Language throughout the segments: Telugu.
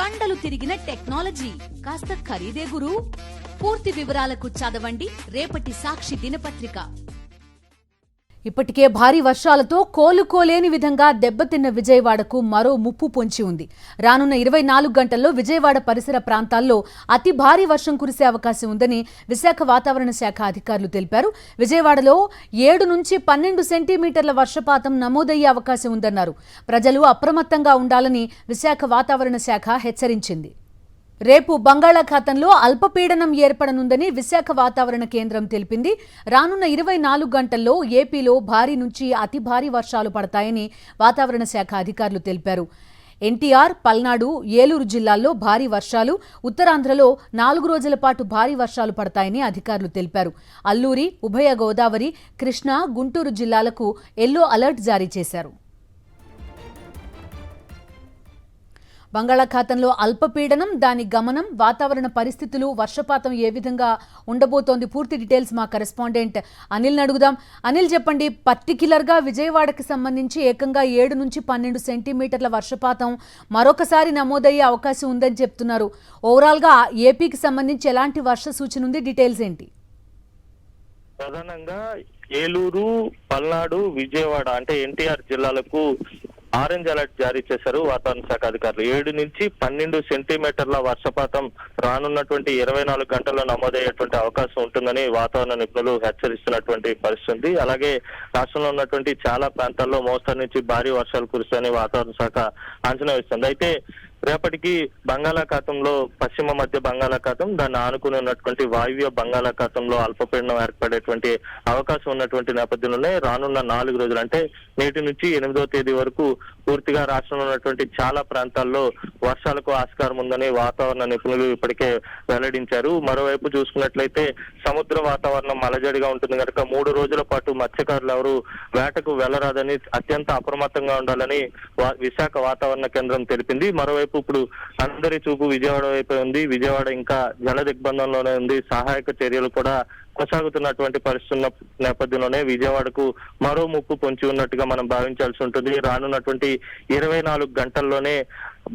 కండలు తిరిగిన టెక్నాలజీ కాస్త ఖరీదే గురు. పూర్తి వివరాలకు చదవండి రేపటి సాక్షి దినపత్రిక. ఇప్పటికే భారీ వర్షాలతో కోలుకోలేని విధంగా దెబ్బతిన్న విజయవాడకు మరో ముప్పు పొంచి ఉంది. రానున్న 24 గంటల్లో విజయవాడ పరిసర ప్రాంతాల్లో అతి భారీ వర్షం కురిసే అవకాశం ఉందని విశాఖ వాతావరణ శాఖ అధికారులు తెలిపారు. విజయవాడలో 7 నుంచి 12 సెంటీమీటర్ల వర్షపాతం నమోదయ్యే అవకాశం ఉందన్నారు. ప్రజలు అప్రమత్తంగా ఉండాలని విశాఖ వాతావరణ శాఖ హెచ్చరించింది. రేపు బంగాళాఖాతంలో అల్పపీడనం ఏర్పడనుందని విశాఖ వాతావరణ కేంద్రం తెలిపింది. రానున్న 24 గంటల్లో ఏపీలో భారీ నుంచి అతి భారీ వర్షాలు పడతాయని వాతావరణ శాఖ అధికారులు తెలిపారు. ఎన్టీఆర్, పల్నాడు, ఏలూరు జిల్లాల్లో భారీ వర్షాలు, ఉత్తరాంధ్రలో 4 రోజుల పాటు భారీ వర్షాలు పడతాయని అధికారులు తెలిపారు. అల్లూరి, ఉభయ గోదావరి, కృష్ణా, గుంటూరు జిల్లాలకు ఎల్లో అలర్ట్ జారీ చేశారు. బంగాళాఖాతంలో అల్పపీడనం, దాని గమనం, వాతావరణ పరిస్థితులు, వర్షపాతం ఏ విధంగా ఉండబోతోంది, పూర్తి డీటెయిల్స్ మా కరెస్పాండెంట్ అనిల్ని అడుగుదాం. అనిల్, చెప్పండి. పర్టిక్యులర్గా విజయవాడకి సంబంధించి ఏకంగా 7 నుంచి 12 సెంటీమీటర్ల వర్షపాతం మరొకసారి నమోదయ్యే అవకాశం ఉందని చెప్తున్నారు. ఓవరాల్గా ఏపీకి సంబంధించి ఎలాంటి వర్ష సూచన ఉంది, డీటెయిల్స్ ఏంటి? ప్రధానంగా ఏలూరు, పల్నాడు, విజయవాడ అంటే ఎన్టీఆర్ జిల్లాలకు ఆరెంజ్ అలర్ట్ జారీ చేశారు వాతావరణ శాఖ అధికారులు. 7 నుంచి 12 సెంటీమీటర్ల వర్షపాతం రానున్నటువంటి 24 గంటల్లో నమోదయ్యేటువంటి అవకాశం ఉంటుందని వాతావరణ నిపుణులు హెచ్చరిస్తున్నటువంటి పరిస్థితి. అలాగే రాష్ట్రంలో ఉన్నటువంటి చాలా ప్రాంతాల్లో మోస్తరు నుంచి భారీ వర్షాలు కురుస్తాయని వాతావరణ శాఖ అంచనా వేస్తుంది. అయితే రేపటికి బంగాళాఖాతంలో పశ్చిమ మధ్య బంగాళాఖాతం, దాన్ని ఆనుకుని ఉన్నటువంటి వాయువ్య బంగాళాఖాతంలో అల్పపీడనం ఏర్పడేటువంటి అవకాశం ఉన్నటువంటి నేపథ్యంలోనే రానున్న 4 రోజులు అంటే నేటి నుంచి 8వ తేదీ వరకు పూర్తిగా రాష్ట్రంలో ఉన్నటువంటి చాలా ప్రాంతాల్లో వర్షాలకు ఆస్కారం ఉందని వాతావరణ నిపుణులు ఇప్పటికే వెల్లడించారు. మరోవైపు చూసుకున్నట్లయితే సముద్ర వాతావరణం అలజడిగా ఉంటుంది కనుక 3 రోజుల పాటు మత్స్యకారులు ఎవరు వేటకు వెళ్లరాదని, అత్యంత అప్రమత్తంగా ఉండాలని విశాఖ వాతావరణ కేంద్రం తెలిపింది. మరోవైపు ఇప్పుడు అందరి చూపు విజయవాడ వైపు ఉంది. విజయవాడ ఇంకా జల దిగ్బంధంలోనే ఉంది. సహాయక చర్యలు కూడా కొనసాగుతున్నటువంటి పరిస్థితున్న నేపథ్యంలోనే విజయవాడకు మరో ముప్పు పొంచి ఉన్నట్టుగా మనం భావించాల్సి ఉంటుంది. రానున్నటువంటి 24 గంటల్లోనే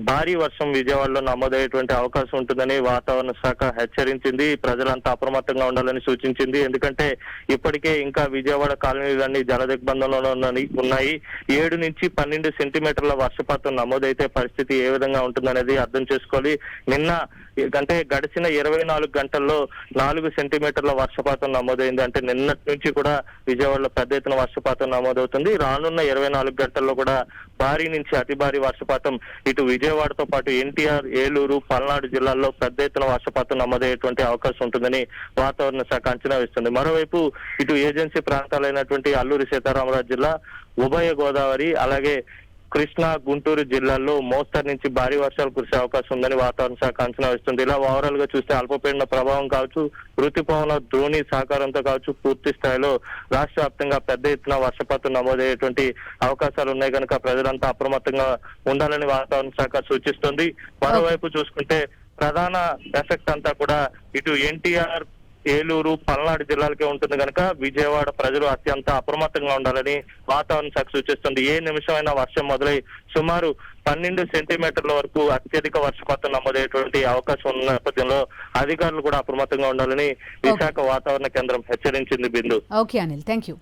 భారీ వర్షం విజయవాడలో నమోదయ్యేటువంటి అవకాశం ఉంటుందని వాతావరణ శాఖ హెచ్చరించింది. ప్రజలంతా అప్రమత్తంగా ఉండాలని సూచించింది. ఎందుకంటే ఇప్పటికే ఇంకా విజయవాడ కాలనీలన్నీ జల దిగ్బంధంలో ఉన్నాయి. 7 నుంచి 12 సెంటీమీటర్ల వర్షపాతం నమోదైతే పరిస్థితి ఏ విధంగా ఉంటుందనేది అర్థం చేసుకోవాలి. నిన్న అంటే గడిచిన 24 గంటల్లో 4 సెంటీమీటర్ల వర్షపాతం నమోదైంది. అంటే నిన్నటి నుంచి కూడా విజయవాడలో పెద్ద ఎత్తున వర్షపాతం నమోదవుతుంది. రానున్న 24 గంటల్లో కూడా భారీ నుంచి అతి భారీ వర్షపాతం ఇటు విజయవాడతో పాటు ఎన్టీఆర్, ఏలూరు, పల్నాడు జిల్లాల్లో పెద్ద ఎత్తున వర్షపాతం నమోదయ్యేటువంటి అవకాశం ఉంటుందని వాతావరణ శాఖ అంచనా వేస్తుంది. మరోవైపు ఇటు ఏజెన్సీ ప్రాంతాలైనటువంటి అల్లూరి సీతారామరాజు జిల్లా, ఉభయ గోదావరి, అలాగే కృష్ణా, గుంటూరు జిల్లాల్లో మోస్తరు నుంచి భారీ వర్షాలు కురిసే అవకాశం ఉందని వాతావరణ శాఖ అంచనా వేస్తుంది. ఇలా ఓవరాల్ గా చూస్తే అల్పపీడన ప్రభావం కావచ్చు, ఋతుపవన ద్రోణి సహకారంతో కావచ్చు, పూర్తి స్థాయిలో రాష్ట్ర వ్యాప్తంగా పెద్ద ఎత్తున వర్షపాతం నమోదయ్యేటువంటి అవకాశాలు ఉన్నాయి కనుక ప్రజలంతా అప్రమత్తంగా ఉండాలని వాతావరణ శాఖ సూచిస్తుంది. మరోవైపు చూసుకుంటే ప్రధాన ఎఫెక్ట్ అంతా కూడా ఇటు ఎన్టీఆర్, ఏలూరు, పల్నాడు జిల్లాలకే ఉంటుంది కనుక విజయవాడ ప్రజలు అత్యంత అప్రమత్తంగా ఉండాలని వాతావరణ శాఖ సూచిస్తుంది. ఏ నిమిషమైనా వర్షం మొదలై సుమారు 12 సెంటీమీటర్ల వరకు అత్యధిక వర్షపాతం నమోదయ్యేటువంటి అవకాశం ఉన్న నేపథ్యంలో అధికారులు కూడా అప్రమత్తంగా ఉండాలని విశాఖ వాతావరణ కేంద్రం హెచ్చరించింది. Bindu. Okay Anil, thank you.